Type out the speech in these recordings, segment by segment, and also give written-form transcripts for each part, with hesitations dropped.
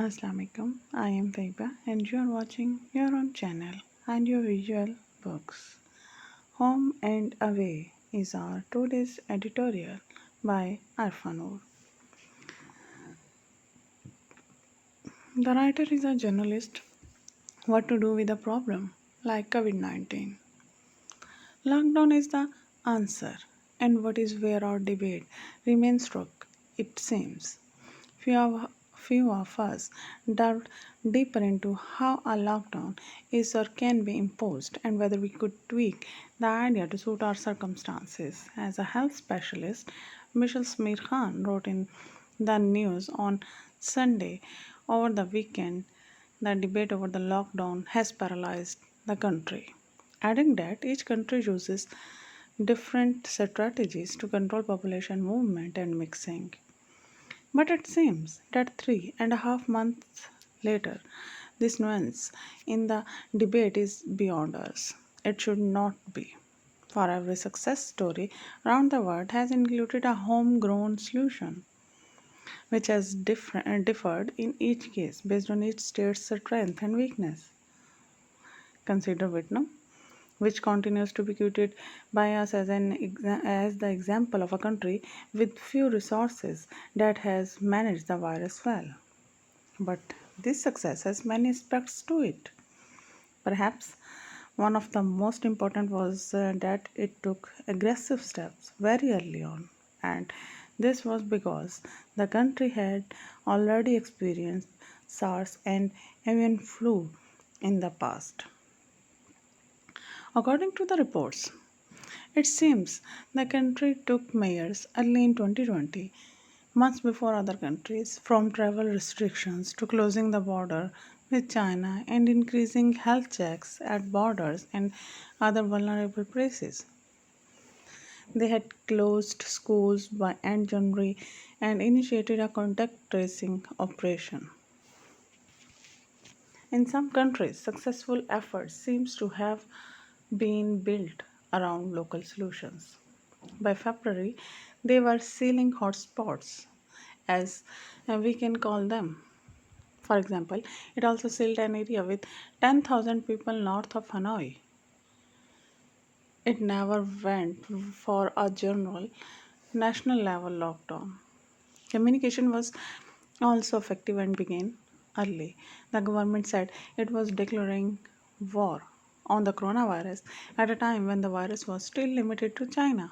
Assalamualaikum. I am Faiba and you are watching your own channel and your visual books. Home and Away is our today's editorial by Arfanur. The writer is a journalist. What to do with a problem like COVID 19? Lockdown is the answer, and what is where our debate remains struck, it seems. Few of us delved deeper into how a lockdown is or can be imposed and whether we could tweak the idea to suit our circumstances. As a health specialist, Michelle Smear Khan wrote in the news on Sunday over the weekend the debate over the lockdown has paralyzed the country, adding that each country uses different strategies to control population movement and mixing. But it seems that 3.5 months later, this nuance in the debate is beyond us. It should not be. For every success story around the world has included a homegrown solution, which has differed in each case based on each state's strength and weakness. Consider Vietnam, which continues to be quoted by us as, as the example of a country with few resources that has managed the virus well. But this success has many aspects to it. Perhaps one of the most important was that it took aggressive steps very early on, and this was because the country had already experienced SARS and avian flu in the past. According to the reports, it seems the country took measures early in 2020, months before other countries, from travel restrictions to closing the border with China and increasing health checks at borders and other vulnerable places. They had closed schools by end January and initiated a contact tracing operation. In some countries, successful efforts seems to have been built around local solutions. By February, they were sealing hotspots, as we can call them. For example, it also sealed an area with 10,000 people north of Hanoi. It never went for a general national level lockdown. Communication was also effective and began early. The government said it was declaring war on the coronavirus at a time when the virus was still limited to China.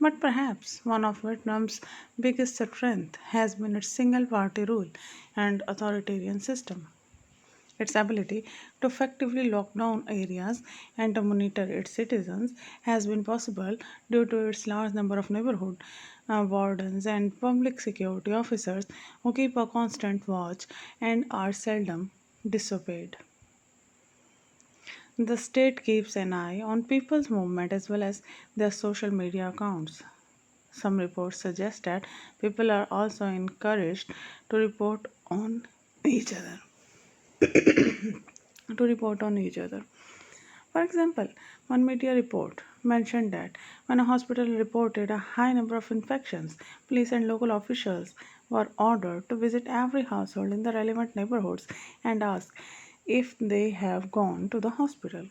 But perhaps one of Vietnam's biggest strengths has been its single party rule and authoritarian system. Its ability to effectively lock down areas and to monitor its citizens has been possible due to its large number of neighborhood wardens and public security officers who keep a constant watch and are seldom disobeyed. The state keeps an eye on people's movement as well as their social media accounts. Some reports suggest that people are also encouraged to report on each other. to report on each other. For example, one media report mentioned that when a hospital reported a high number of infections, police and local officials were ordered to visit every household in the relevant neighborhoods and ask if they have gone to the hospital.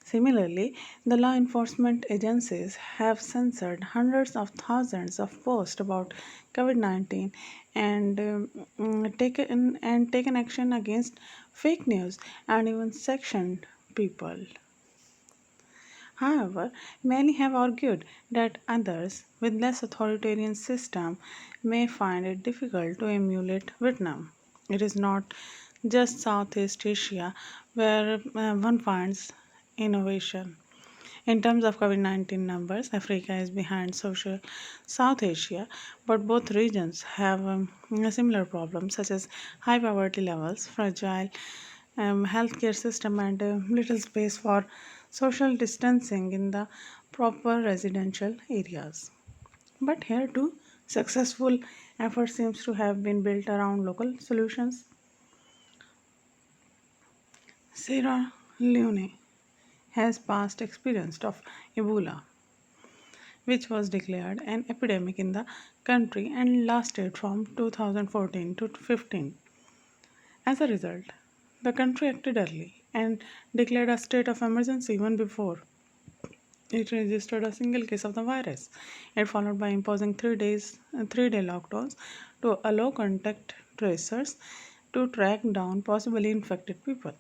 Similarly, the law enforcement agencies have censored hundreds of thousands of posts about COVID 19 and taken action against fake news and even sectioned people. However, many have argued that others with less authoritarian system may find it difficult to emulate Vietnam. It is not just Southeast Asia where one finds innovation. In terms of COVID 19 numbers, Africa is behind social South Asia, but both regions have a similar problems such as high poverty levels, fragile healthcare system, and little space for social distancing in the proper residential areas. But here too, successful effort seems to have been built around local solutions. Sierra Leone has past experience of Ebola, which was declared an epidemic in the country and lasted from 2014 to 15. As a result, the country acted early and declared a state of emergency even before it registered a single case of the virus. It followed by imposing 3-day lockdowns to allow contact tracers to track down possibly infected people.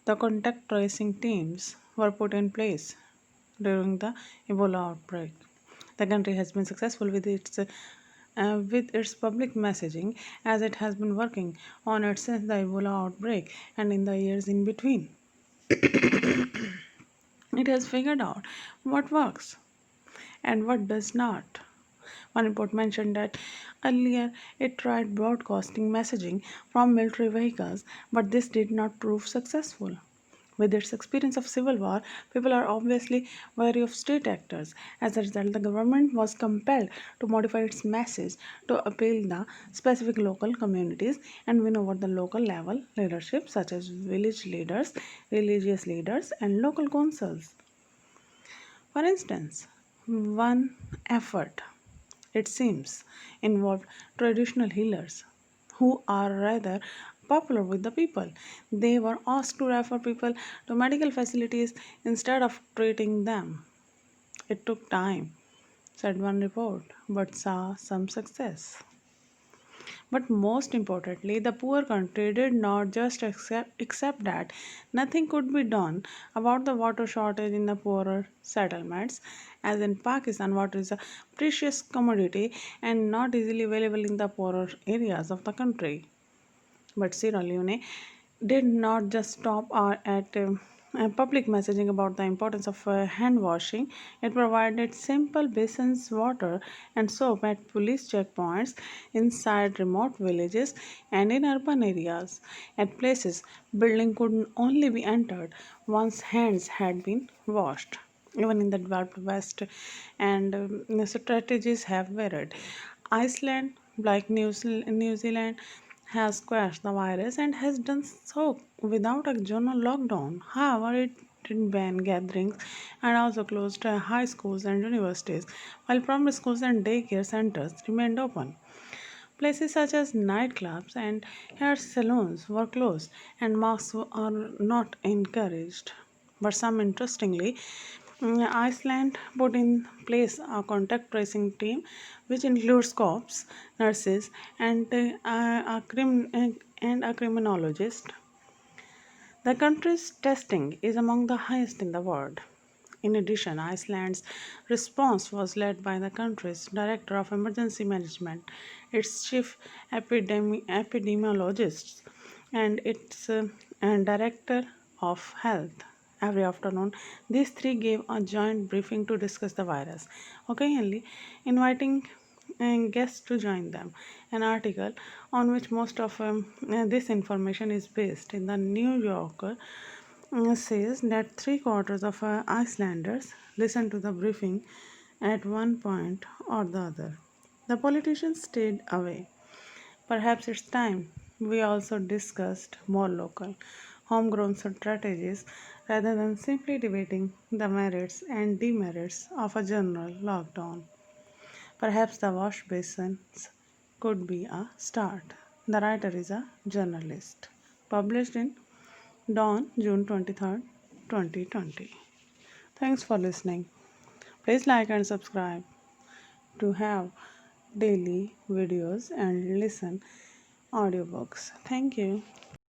The contact tracing teams were put in place during the Ebola outbreak. The country has been successful with its public messaging as it has been working on it since the Ebola outbreak and in the years in between. It has figured out what works and what does not. One report mentioned that earlier it tried broadcasting messaging from military vehicles, but this did not prove successful. With its experience of civil war, people are obviously wary of state actors. As a result, the government was compelled to modify its message to appeal the specific local communities and win over the local level leadership such as village leaders, religious leaders, and local councils. For instance, one effort, it seems, involved traditional healers who are rather popular with the people. They were asked to refer people to medical facilities instead of treating them. It took time, said one report, but saw some success. But most importantly, the poor country did not just accept that nothing could be done about the water shortage in the poorer settlements. As in Pakistan, water is a precious commodity and not easily available in the poorer areas of the country. But Sierra Leone did not just stop at public messaging about the importance of hand washing. It provided simple basins water and soap at police checkpoints inside remote villages and in urban areas. At places, building could only be entered once hands had been washed. Even in the developed West, and the strategies have varied. Iceland, like New Zealand, has squashed the virus and has done so without a general lockdown. However, it did ban gatherings and also closed high schools and universities, while primary schools and daycare centers remained open. Places such as nightclubs and hair salons were closed, and masks are not encouraged. But some interestingly, Iceland put in place a contact tracing team which includes cops, nurses, and a criminologist. The country's testing is among the highest in the world. In addition, Iceland's response was led by the country's Director of Emergency Management, its chief epidemiologist, and its and Director of Health. Every afternoon, these three gave a joint briefing to discuss the virus, occasionally inviting guests to join them. An article on which most of this information is based in the New Yorker says that three-quarters of Icelanders listened to the briefing at one point or the other. The politicians stayed away. Perhaps it's time we also discussed more local, homegrown strategies rather than simply debating the merits and demerits of a general lockdown. Perhaps the wash basins could be a start. The writer is a journalist. Published in Dawn, June 23rd, 2020. Thanks for listening. Please like and subscribe to have daily videos and listen audiobooks. Thank you.